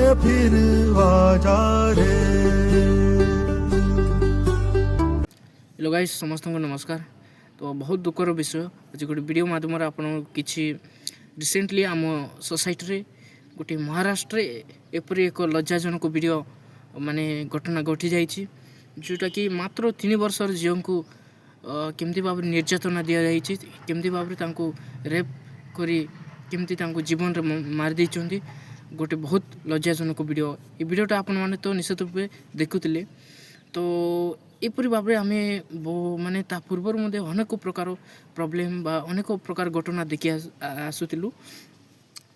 फिर आजा रे। हेलो गाइस, समस्त को नमस्कार। तो बहुत दुखर विषय आज गोटे वीडियो माध्यम आपन किछि रिसेंटली आम सोसाइटी रे गोटे महाराष्ट्र एपरी एक लज्जाजनक वीडियो माने घटना घटी जाइछि, जोटा कि मात्र 3 वर्षर झील को केमती भाव निर्यातना दि जाइछि, केमती भाव रेप करी केमती जीवन रे मार देइछन्ती। गोटे बहुत लज्जाजनक वीडियो। ये वीडियोटा आपण माने तो निश्चित रूपे देखुतिले। तो एपरी भाव में आम माने ता पूर्वर मध्य अनेक प्रकार प्रॉब्लम बा अनेक प्रकार घटना देखि आसुतिलु,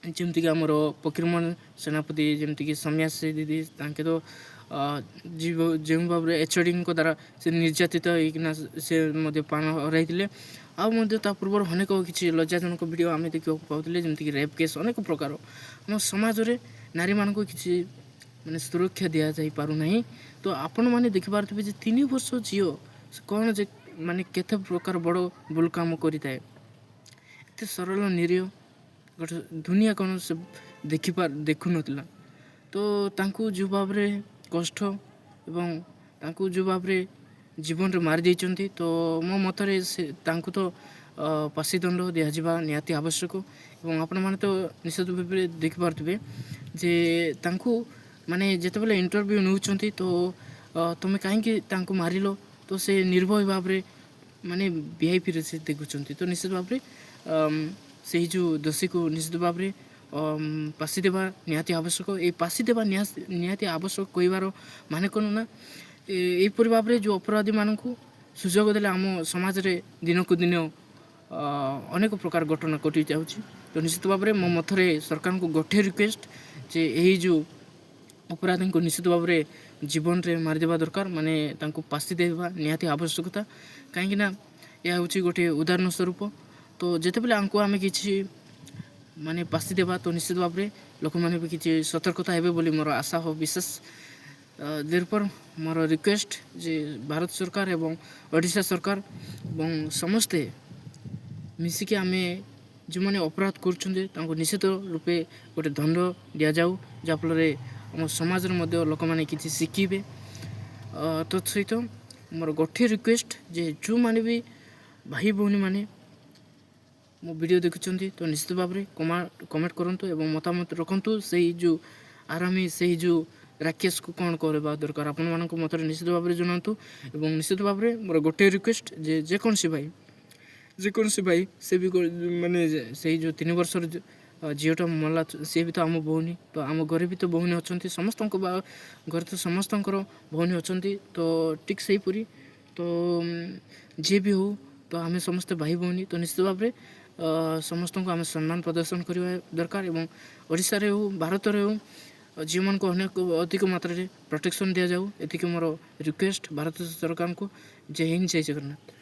जमती कि आमर फकीरमोहन सेनापति जमती कि सौम्याश्री दीदी तांके तो जो भाव में एचओडी द्वारा से निर्यातित होना से पान हराई आ पूर्व अनेक किसी लज्जाजनक वीडियो आम देखा पाते, जमती कि रेप केस अनेक प्रकार आम समाज रे नारी मान को किसी माने सुरक्षा दि जाई पारु नहीं। तो आपण मैंने देखिपारे 3 वर्ष झील कौन जे माने केते प्रकार बड़ भूल काम करिता है। एते सरल निरीह गोटे दुनिया कौन से देखु नथिला। तो तांकु जो भाव में कष्ट एवं तांकु जो भाव में जीवन रे मारी देइचंती, तो मो मतरे से तांकु तो फांसी दंड दिया निहाती आवश्यक। एवं आपण माने तो निश्चित भाव देखिपारे जे तांकु माने जेते बेले इंटरव्यू नउचंती, तो तुम कहीं मारिल, तो से निर्भय भाव में माने वीआईपी रे से देखुचंती। तो निश्चित भाव में से जो दोषी को निश्चित भाव में फांसी देवा निहाती आवश्यक। ये फांसी देवा निहाती आवश्यक कहबार माने कौन ना, यहीपरि भाव में जो अपराधी मानक सुजोग देले आम समाज रे दिन को दिन अनेक प्रकार घटना घटी जाउछि। तो निश्चित भाव में मो मथरे सरकार को गोटे रिक्वेस्ट जे यही जो अपराधी को निश्चित भाव में जीवन रे मारिदेवा दरकार, माने तांको फांसी देवा निहाती आवश्यकता। कहीं यह हूँ गोटे उदाहरण स्वरूप। तो जिते बेले आमको आम कि माने फांसी देवा, तो निश्चित भाव में लोक मैंने भी किसी सतर्कता हेबे बोली मोर आशा हो विशेष। देरपर मोर रिक्वेस्ट जे भारत सरकार एवं ओडिशा सरकार एवं समस्ते मिसिकी आम जो मैंने अपराध कर निश्चित रूपे गोटे दंड दि जाऊ, जहाँफल आम समाज लोक मैंने किसी शिखे। तत्सहित मोर गोटे रिक्वेस्ट जे जो मैंने भी भाई भौणी मैंने मो वीडियो देखुं, तो निश्चित भाव में कमेंट करंतु एवं मतामत रखंतु। से जो आरामी से जो राकेश को कौन करवा दरकार आपण मानक मत निश्चित भाव में जनातु। एवं निश्चित भाव में मोर गोटे रिक्वेस्ट जे जेकोसी भाई से भी माने से जो 3 वर्षर झीलटा मरला, सी भी तो आम भौणी। तो आम घरे भी तो भौणी अच्छा, समस्त घर तो समस्त भौणी अच्छा। तो ठीक से पूरी तो जी भी हो, तो आम समस्त भाई भौणी। तो निश्चित भाव में समस्त को आम सम्मान प्रदर्शन करवा दरकार। एवं ओडिशा रे हो भारत रे हो झील मान को अनेक अधिक मात्रा रे प्रोटेक्शन दि जाऊ, एतिक मोर रिक्वेस्ट भारत सरकार को। जय हिंद, जय जगन्नाथ।